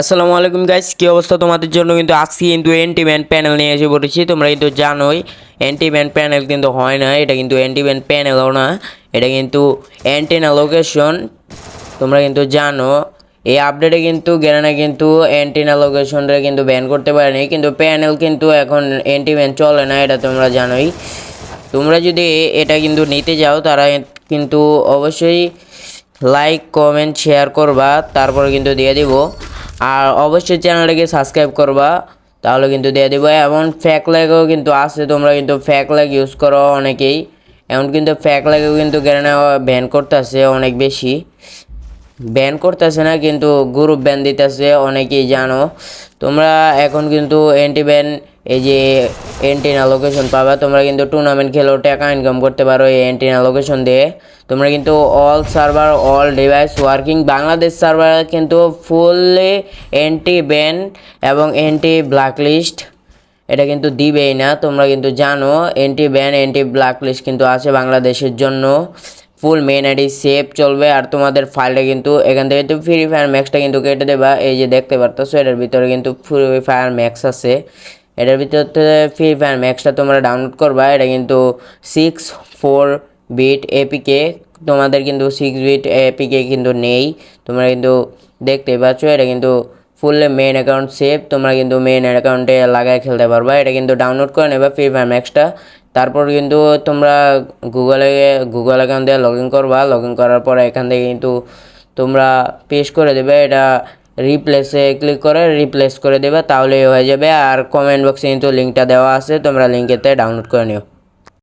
আসসালামু আলাইকুম গাইস, কি অবস্থা তোমাদের জন্য? কিন্তু আজকে কিন্তু অ্যান্টি ব্যান্ড প্যানেল নিয়ে এসে পড়েছি। তোমরা কিন্তু জানোই অ্যান্টি ব্যান্ড প্যানেল কিন্তু হয় না, এটা কিন্তু অ্যান্টি ব্যান্ড প্যানেলও না, এটা কিন্তু অ্যান্টেনা লোকেশন। তোমরা কিন্তু জানো এই আপডেটে কিন্তু গেরানা কিন্তু অ্যান্টেনা লোকেশনটা কিন্তু ব্যান করতে পারেনি, কিন্তু প্যানেল কিন্তু এখন অ্যান্টি ব্যান্ড চলে না, এটা তোমরা জানোই। তোমরা যদি এটা কিন্তু নিতে যাও তারা কিন্তু অবশ্যই লাইক কমেন্ট শেয়ার করবা, তারপরে কিন্তু দিয়ে দিব। আর অবশ্যই চ্যানেলটাকে সাবস্ক্রাইব করবা, তাহলে কিন্তু দিয়ে দিব। এমন ফ্যাক ল্যাগও কিন্তু আছে, তোমরা কিন্তু ফ্যাক ল্যাগ ইউজ করো অনেকেই। এমন কিন্তু ফ্যাক ল্যাগও কিন্তু গ্যারেনা ব্যান করতেছে, অনেক বেশি ব্যান করতেছে না, কিন্তু গ্রুপ ব্যান দিতেছে, অনেকেই জানো। তোমরা এখন কিন্তু অ্যান্টি ব্যান এই যে অ্যান্টিনা লোকেশন পাবা, তোমরা কিন্তু টুর্নামেন্ট খেলেও টাকা ইনকাম করতে পারো এই অ্যান্টিনা লোকেশন দিয়ে। তোমরা কিন্তু all server all device working Bangladesh server কিন্তু ফুললি অ্যান্টি ব্যান এবং অ্যান্টি ব্ল্যাকলিস্ট এটা কিন্তু দিবেই না। তোমরা কিন্তু জানো অ্যান্টি ব্যান অ্যান্টি ব্ল্যাকলিস্ট কিন্তু আছে বাংলাদেশের জন্য। ফুল মেন আইডি সেভ চলবে, আর তোমাদের ফাইলটা কিন্তু এখান থেকে তুমি ফ্রি ফায়ার ম্যাক্সটা কিন্তু কেটে দেবা। এই যে দেখতে পারতেছো এটার ভিতরে কিন্তু ফ্রি ফায়ার ম্যাক্স আছে, এটার ভিতরে ফ্রি ফায়ার ম্যাক্সটা তোমরা ডাউনলোড করবা। এটা কিন্তু 64 বিট এপিকে, তোমাদের কিন্তু 6 বিট এপিকে কিন্তু নেই। তোমরা কিন্তু দেখতে পাচ্ছ এটা কিন্তু ফুললি মেন অ্যাকাউন্ট সেভ, তোমরা কিন্তু মেন অ্যাকাউন্টে লাগায় খেলতে পারবা। এটা কিন্তু ডাউনলোড করে নেবা ফ্রি ফায়ার ম্যাক্সটা। তারপর কিন্তু তোমরা গুগল অ্যাকাউন্ট দিয়ে লগ ইন করবা। লগ ইন করার পরে এখান থেকে কিন্তু তোমরা পেস্ট করে দেবে, এটা রিপ্লেসে ক্লিক করে রিপ্লেস করে দেবে, তাহলেই হয়ে যাবে। আর কমেন্ট বক্সে কিন্তু লিঙ্কটা দেওয়া আছে, তোমরা লিঙ্কেতে ডাউনলোড করে নিও।